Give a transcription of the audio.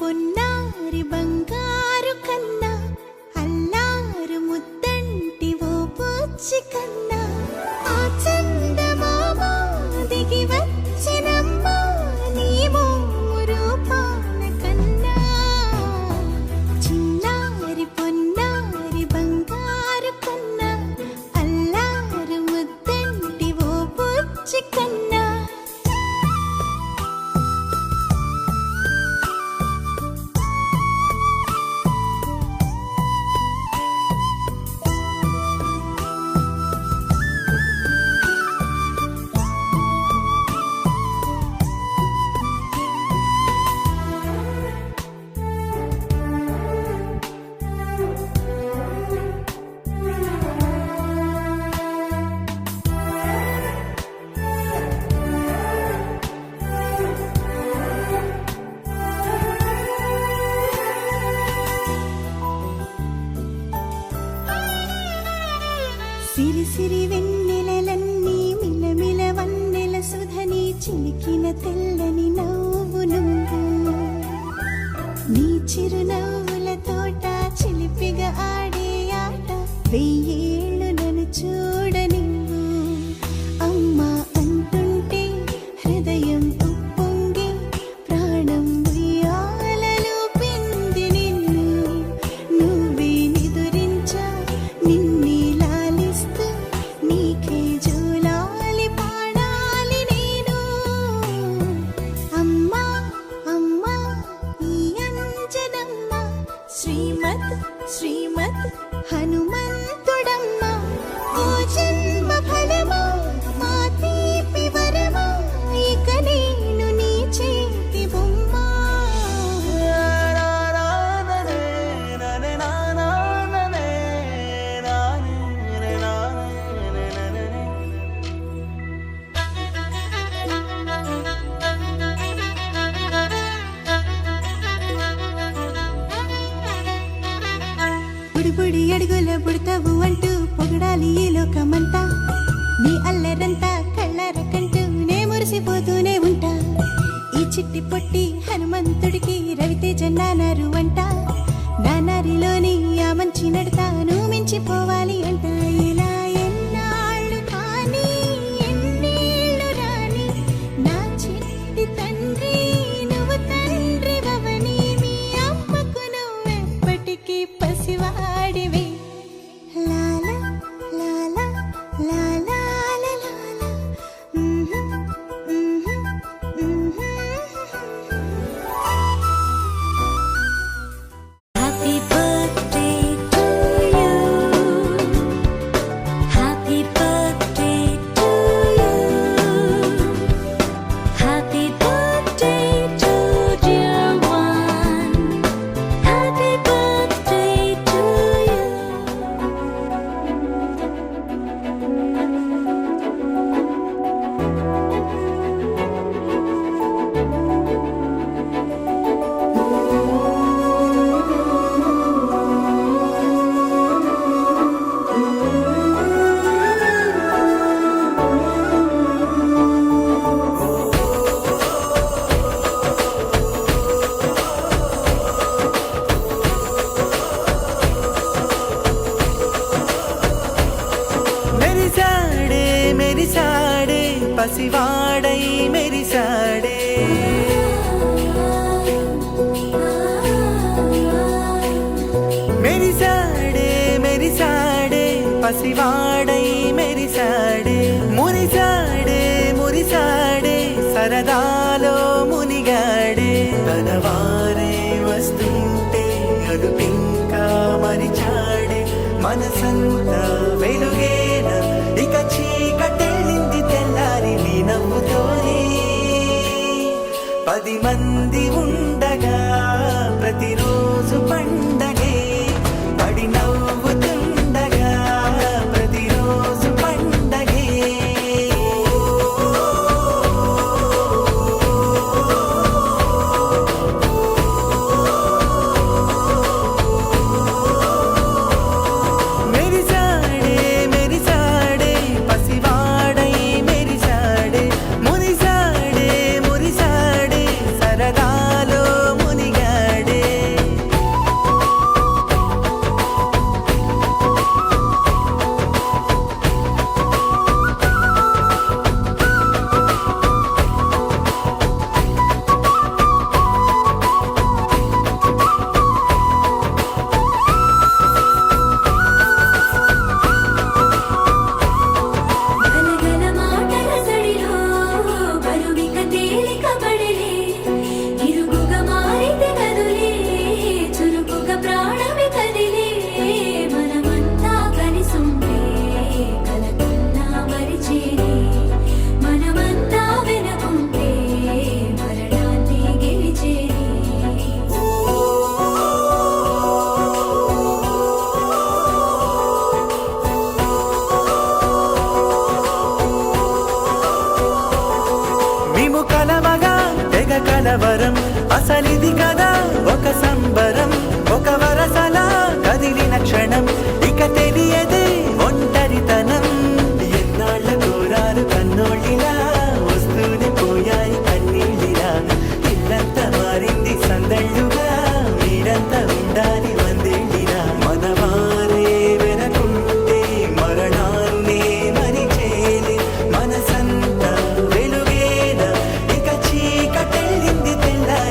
పొన్నారి బంగారు కన్నా అల్లారు ముద్దంటి ఓ పూచి కన్నా ఆ చందమామ దిగి వచ్చినమ్మ నీ మోము రూపాన కన్నా చిన్నారి పొన్నారి బంగారు కన్నా అల్లారు ముద్దంటి ఓ పూచి కన్నా సిరి సిరి వెన్నెలలన్నీ మిలమిల వన్నెల సుధని చిలికిన తెల్లని నవ్వు నువ్వు నీ చిరునవ్వుల తోట చిలిపిగా ఆడే ఆట వెయ్యేళ్ళు నన్ను చూడ నువ్వు అమ్మా అంటుంటే హృదయం ఉప్పొంగి ప్రాణం ఉయ్యాలలో పింది నిన్ను నువ్వే నిదురించా నిన్నే నీకే జోలాలి పాడాలి నేను అమ్మా అమ్మా ఈ అంజనమ్మ శ్రీమత్ శ్రీమత్ హనుమంతుడమ్మ ఓ జన్మ ఫలమా మా తీపి వరమా ఇక నేను నీ చేతి బొమ్మ బుడి అడుగుల బుడతావు అంటూ పొగడాలి ఈ లోకమంతా నీ అల్లరంతా కళ్ళారకంటూ నే మురిసిపోతూనే ఉంటా ఈ చిట్టి పొట్టి హనుమంతుడికి రవితేజ నానారు అంట నానారిలోని ఆ మంచి నడతాను మించిపోవాలి అంట ఇలా ఎన్నాళ్ళు కానీ ఎన్నేళ్ళు రాని నా చిట్టి తండ్రి నువ్వు తండ్రి భవని మీ అమ్మకు నువ్వెప్పటికీ పసివాడివి లాలా లాలా లాలా లాలా Happy birthday to you. Happy birthday to you. Happy birthday to dear one. Happy birthday to you. మెరిసాడే పసివాడై మెరిసాడే మెరిసాడే పసివాడై మెరిసాడే మురిసాడే సరదాలో మునిగాడే తనవారే వస్తుంటే అదుపింకా మరిచాడే మనసంతా వెలుగేన ఇక చీకటెళ్ళింది తెల్లారి నీ నవ్వుతోనే 10 మంది ఉండగా ప్రతిరోజు పండగే పడి నవ్వుతుండగా ప్రతిరోజు పండగే మెరిసాడే పసివాడై మెరిసాడే మురిసాడే సరదా కలవరం అసలిది కదా